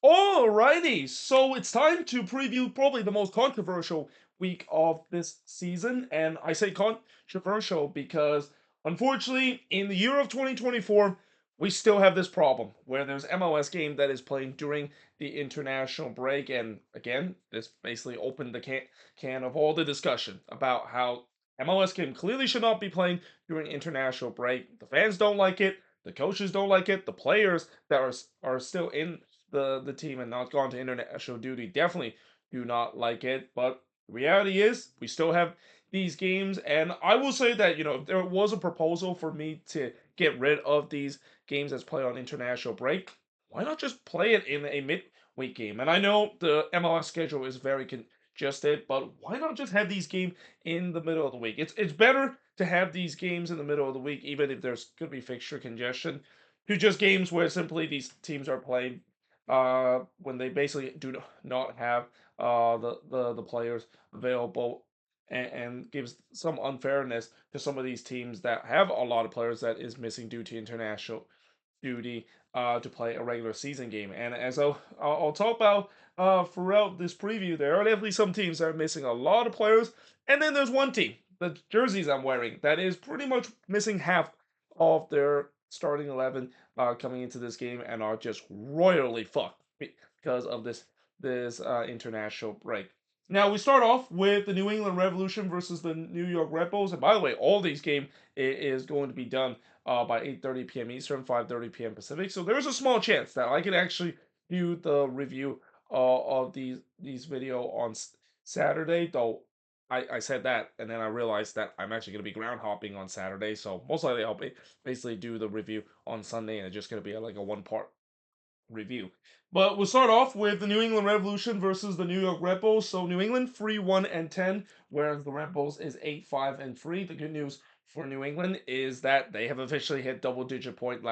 Alrighty, so it's time to preview probably the most controversial week of this season. And I say controversial because, unfortunately, in the year of 2024, we still have this problem where there's MLS game that is playing during the international break. And again, this basically opened the can of all the discussion about how MLS game clearly should not be playing during international break. The fans don't like it, the coaches don't like it, the players that are still in the team and not gone to international duty definitely do not like it. But the reality is, we still have these games, and I will say that if there was a proposal for me to get rid of these games that's played on international break, why not just play it in a midweek game? And I know the MLS schedule is very congested, but why not just have these games in the middle of the week? It's better to have these games in the middle of the week, even if there's going to be fixture congestion, to just games where simply these teams are playing when they basically do not have the players available, and gives some unfairness to some of these teams that have a lot of players that is missing due to international duty to play a regular season game. And as I'll talk about throughout this preview, there are definitely some teams that are missing a lot of players, and then there's one team, the jerseys I'm wearing, that is pretty much missing half of their starting 11 coming into this game and are just royally fucked because of this international break. Now we start off with the New England Revolution versus the New York Red Bulls, and by the way, all these game is going to be done by 8:30 p.m. Eastern, 5:30 p.m. Pacific. So there's a small chance that I can actually do the review of these video on Saturday. Though I said that, and then I realized that I'm actually going to be ground hopping on Saturday. So most likely I'll basically do the review on Sunday, and it's just going to be like a one-part review. But we'll start off with the New England Revolution versus the New York Red Bulls. So New England 3-1-10, whereas the Red Bulls is 8-5-3. The good news for New England is that they have officially hit double-digit point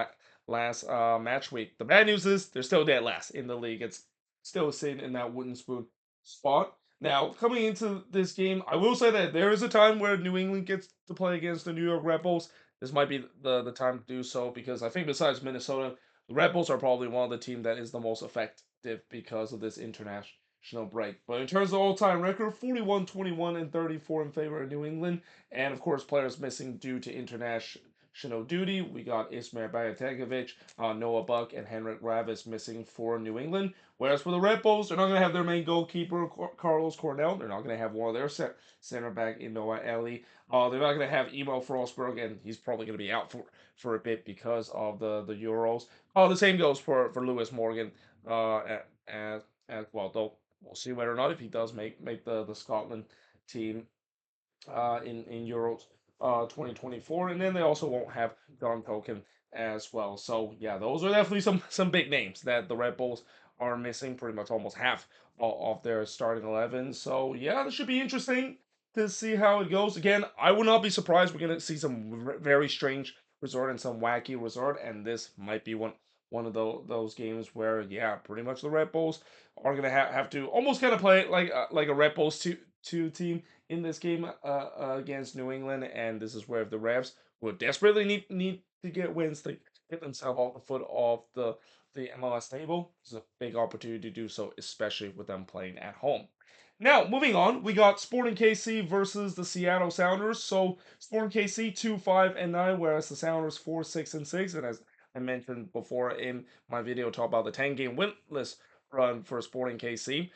last match week. The bad news is they're still dead last in the league. It's still sitting in that wooden spoon spot. Now, coming into this game, I will say that there is a time where New England gets to play against the New York Red Bulls. This might be the time to do so because I think besides Minnesota, the Red Bulls are probably one of the teams that is the most effective because of this international break. But in terms of all-time record, 41, 21, and 34 in favor of New England. And of course, players missing due to international duty. We got Ismail Bajategovic, Noah Buck, and Henrik Ravis missing for New England. Whereas for the Red Bulls, they're not going to have their main goalkeeper, Carlos Cornell. They're not going to have one of their center back in Noah Ellie. They're not going to have Emo Frostberg, and he's probably going to be out for a bit because of the Euros. Oh, the same goes for Lewis Morgan as well. Though we'll see whether or not if he does make the Scotland team in Euros 2024, and then they also won't have Don Token as well. So yeah, those are definitely some big names that the Red Bulls are missing. Pretty much almost half of their starting 11. So yeah, this should be interesting to see how it goes. Again, I would not be surprised we're gonna see some very strange resort and some wacky resort, and this might be one of those games where yeah, pretty much the Red Bulls are gonna have to almost kind of play it like a Red Bulls two team in this game against New England, and this is where the Revs will desperately need to get wins to get themselves off the foot of the MLS table. It's a big opportunity to do so, especially with them playing at home. Now, moving on, we got Sporting KC versus the Seattle Sounders. So, Sporting KC 2-5-9, whereas the Sounders 4-6-6. And as I mentioned before in my video, talk about the 10-game winless run for Sporting KC.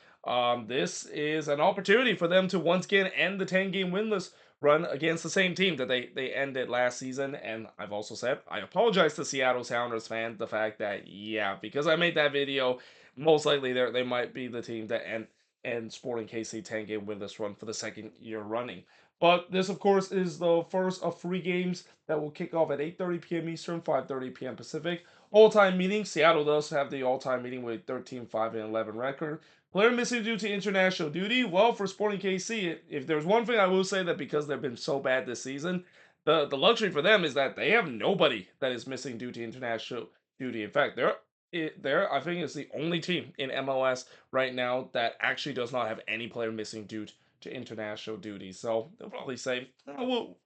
This is an opportunity for them to once again end the 10-game winless run against the same team that they ended last season. And I've also said I apologize to Seattle Sounders fans the fact that yeah, because I made that video, most likely they might be the team that and Sporting KC 10-game winless run for the second year running. But this, of course, is the first of 3 games that will kick off at 8:30 p.m. Eastern, 5:30 p.m. Pacific. All-time meeting, Seattle does have the all-time meeting with 13-5-11 record. Player missing due to international duty. Well, for Sporting KC, if there's one thing I will say that because they've been so bad this season, the luxury for them is that they have nobody that is missing due to international duty. In fact, they're I think is the only team in MLS right now that actually does not have any player missing due to international duty. So they'll probably say, oh, well,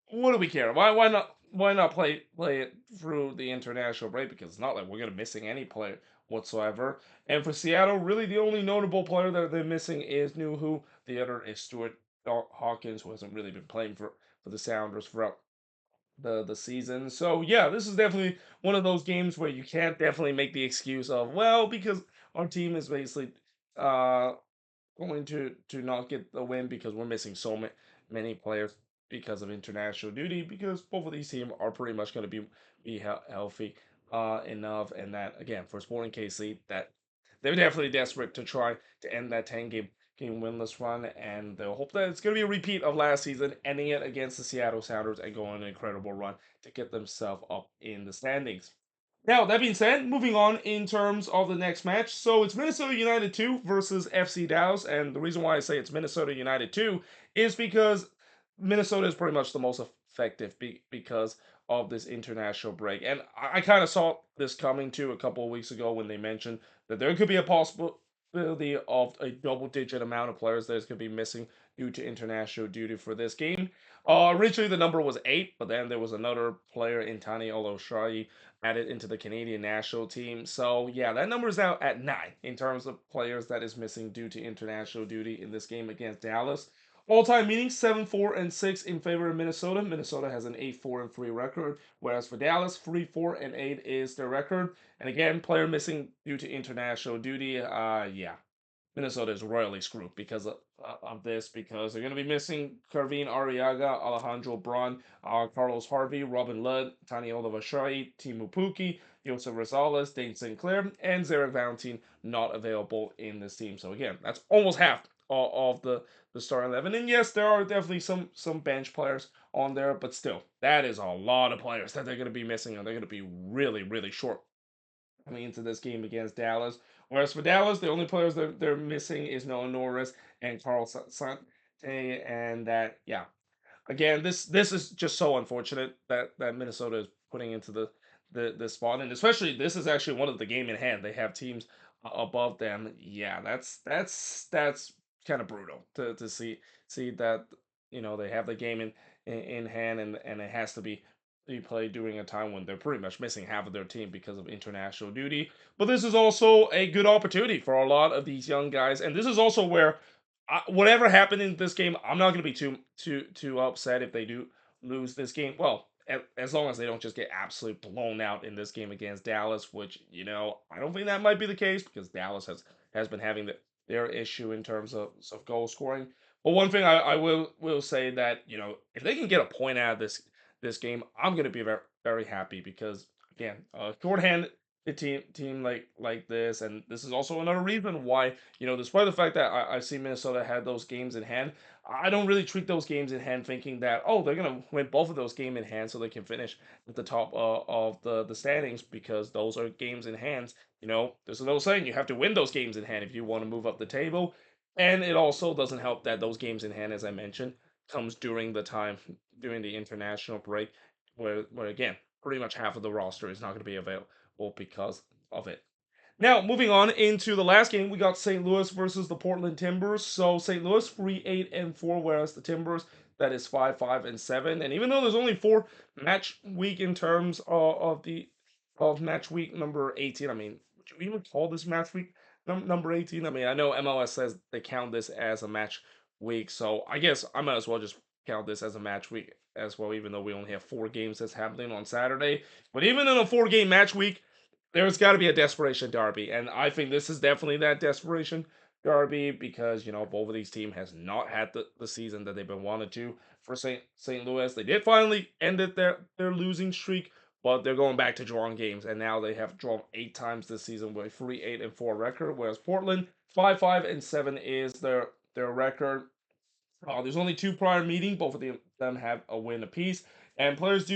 what do we care? Why not play it through the international break? Because it's not like we're gonna missing any player whatsoever. And for Seattle, really the only notable player that they're missing is Nuhu. The other is Stuart Hawkins, who hasn't really been playing for the Sounders throughout the season. So yeah, this is definitely one of those games where you can't definitely make the excuse of, well, because our team is basically uh going to not get the win because we're missing many players because of international duty, because both of these teams are pretty much going to be healthy enough. And that, again, for Sporting KC, that they're definitely desperate to try to end that 10 game winless run, and they'll hope that it's going to be a repeat of last season, ending it against the Seattle Sounders and going on an incredible run to get themselves up in the standings. Now, that being said, moving on in terms of the next match. So it's Minnesota United 2 versus FC Dallas. And the reason why I say it's Minnesota United 2 is because Minnesota is pretty much the most effective because of this international break. And I kind of saw this coming too a couple of weeks ago when they mentioned that there could be a possibility of a double digit amount of players that is going to be missing due to international duty for this game. Originally, the number was 8, but then there was another player in Tani Oloshai added into the Canadian national team. So yeah, that number is now at 9 in terms of players that is missing due to international duty in this game against Dallas. All-time meaning 7-4-6 in favor of Minnesota. Minnesota has an 8-4-3 record, whereas for Dallas, 3-4-8 is their record. And again, player missing due to international duty. Yeah, Minnesota is royally screwed because of this, because they're going to be missing Kervin Arriaga, Alejandro Braun, Carlos Harvey, Robin Ludd, Tani Olivashai, Timu Puki, Joseph Rosales, Dane Sinclair, and Zarek Valentin not available in this team. So again, that's almost half of the starting 11. And yes, there are definitely some bench players on there, but still, that is a lot of players that they're going to be missing, and they're going to be really, really short coming into this game against Dallas. Whereas for Dallas, the only players they're missing is Noah Norris and Carl Sante, and that, yeah, again, this is just so unfortunate that Minnesota is putting into the spot, and especially this is actually one of the game in hand. They have teams above them. Yeah, that's kind of brutal to see that, they have the game in hand, and it has to be played during a time when they're pretty much missing half of their team because of international duty. But this is also a good opportunity for a lot of these young guys, and this is also where whatever happened in this game, I'm not going to be too upset if they do lose this game. Well, as long as they don't just get absolutely blown out in this game against Dallas, which, I don't think that might be the case because Dallas has been having their issue in terms of goal scoring. But one thing I will say that, if they can get a point out of this game, I'm going to be very very happy because, again, shorthand a team like this, and this is also another reason why, despite the fact that I see Minnesota had those games in hand, I don't really treat those games in hand thinking that, oh, they're gonna win both of those games in hand so they can finish at the top of the standings, because those are games in hands. There's an old saying, you have to win those games in hand if you want to move up the table, and it also doesn't help that those games in hand, as I mentioned, comes during the international break, where again, pretty much half of the roster is not going to be available because of it. Now, moving on into the last game, we got St. Louis versus the Portland Timbers. So St. Louis 3-8-4, whereas the Timbers, that is 5-5-7. And even though there's only 4 match week in terms of match week number 18, I mean, would you even call this match week number 18? I mean, I know MLS says they count this as a match week, so I guess I might as well just count this as a match week as well, even though we only have 4 games that's happening on Saturday. But even in a 4 game match week, there's got to be a desperation derby, and I think this is definitely that desperation derby because, both of these teams has not had the season that they've been wanted to. For St. Louis, they did finally ended their losing streak, but they're going back to drawing games, and now they have drawn 8 times this season with a 3-8-4 record, whereas Portland 5-5-7 is their record. There's only 2 prior meeting. Both of them have a win apiece. And players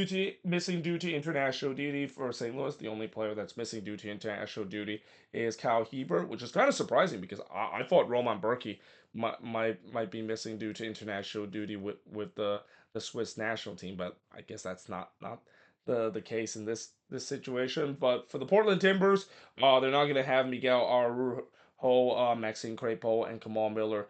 missing due to international duty for St. Louis. The only player that's missing due to international duty is Kyle Hebert, which is kind of surprising because I thought Roman Berkey might be missing due to international duty with the Swiss national team, but I guess that's not the case in this situation. But for the Portland Timbers, they're not going to have Miguel Araujo, Maxime Crepeau, and Kamal Miller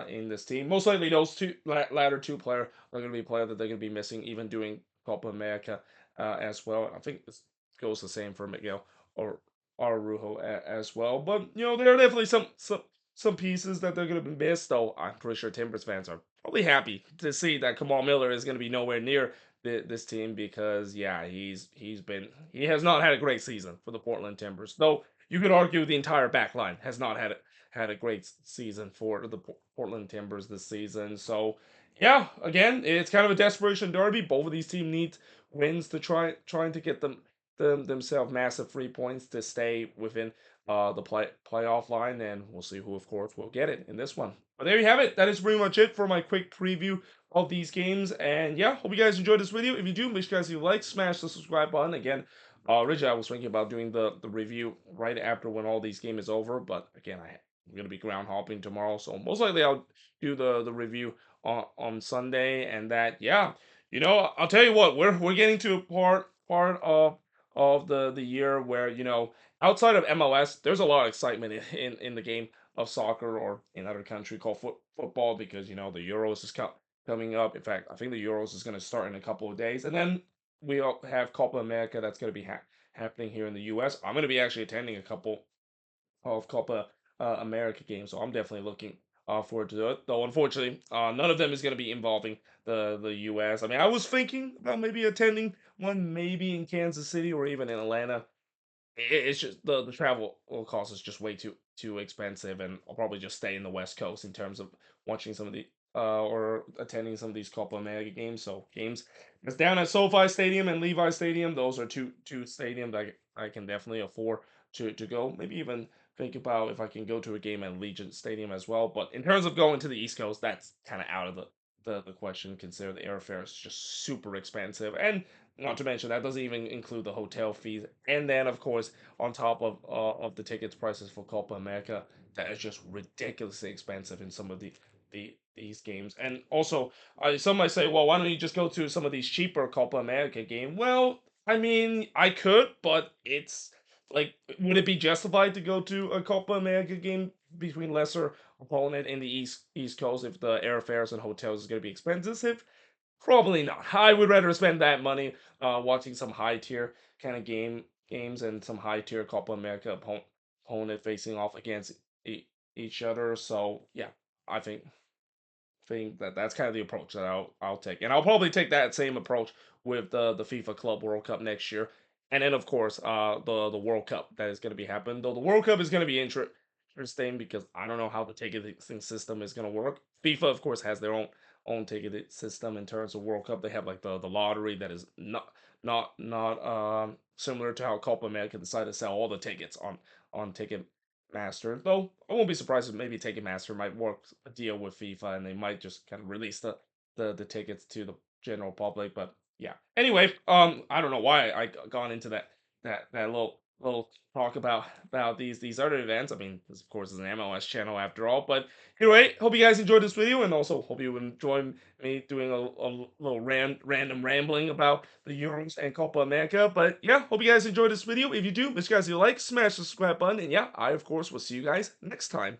in this team. Most likely, those latter 2 players are going to be a player that they're going to be missing, even doing Copa America as well. I think this goes the same for Miguel or Arujo as well. But there are definitely some pieces that they're going to be missed. Though I'm pretty sure Timbers fans are probably happy to see that Kamal Miller is going to be nowhere near this team because yeah, he has not had a great season for the Portland Timbers. Though you could argue the entire back line has not had a great season for the Portland Timbers this season. So yeah, again, it's kind of a desperation derby. Both of these teams need wins to trying to get themselves massive 3 points to stay within the playoff line, and we'll see who, of course, will get it in this one. But there you have it. That is pretty much it for my quick preview of these games. And yeah, hope you guys enjoyed this video. If you do, make sure you guys like, smash the subscribe button. Again, originally I was thinking about doing the review right after when all these games is over, but again, I'm gonna be ground hopping tomorrow, so most likely I'll do the review on Sunday. And that, yeah, I'll tell you what, we're getting to a part of the year where outside of MLS, there's a lot of excitement in the game of soccer or in other country called football because the Euros is coming up. In fact, I think the Euros is going to start in a couple of days, and then we all have Copa America that's going to be happening here in the U.S. I'm going to be actually attending a couple of Copa America games, so I'm definitely looking forward to it. Though unfortunately, none of them is going to be involving the U.S. I mean, I was thinking about maybe attending one, maybe in Kansas City or even in Atlanta. It's just the travel cost is just way too expensive, and I'll probably just stay in the West Coast in terms of watching some of the or attending some of these Copa America games. So games it's down at SoFi Stadium and Levi Stadium. Those are two stadiums that I can definitely afford to go. Maybe even think about if I can go to a game at Legion Stadium as well. But in terms of going to the East Coast, that's kind of out of the question. Consider the airfare is just super expensive, and not to mention that doesn't even include the hotel fees, and then of course on top of the tickets prices for Copa America, that is just ridiculously expensive in some of these games. And also, some might say, well, why don't you just go to some of these cheaper Copa America game? Well, I mean, I could, but it's like, would it be justified to go to a Copa America game between lesser opponent in the East Coast if the airfares and hotels is going to be expensive? Probably not. I would rather spend that money watching some high tier kind of games and some high tier Copa America opponent facing off against each other. So yeah, I think that that's kind of the approach that I'll take, and I'll probably take that same approach with the FIFA Club World Cup next year, and then of course the World Cup that is going to be happening. Though the World Cup is going to be interesting because I don't know how the ticketing system is going to work. FIFA of course has their own ticketing system in terms of World Cup. They have like the lottery that is not similar to how Copa America decided to sell all the tickets on ticket Master. Though I won't be surprised if maybe Ticketmaster might work a deal with FIFA and they might just kind of release the tickets to the general public. But yeah. Anyway, I don't know why I gone into that little talk about these other events. I mean, this of course is an MLS channel after all. But anyway, hope you guys enjoyed this video, and also hope you enjoy me doing a little random rambling about the Euros and Copa America. But yeah, hope you guys enjoyed this video. If you do, make sure you guys like, smash the subscribe button, and yeah, I of course will see you guys next time.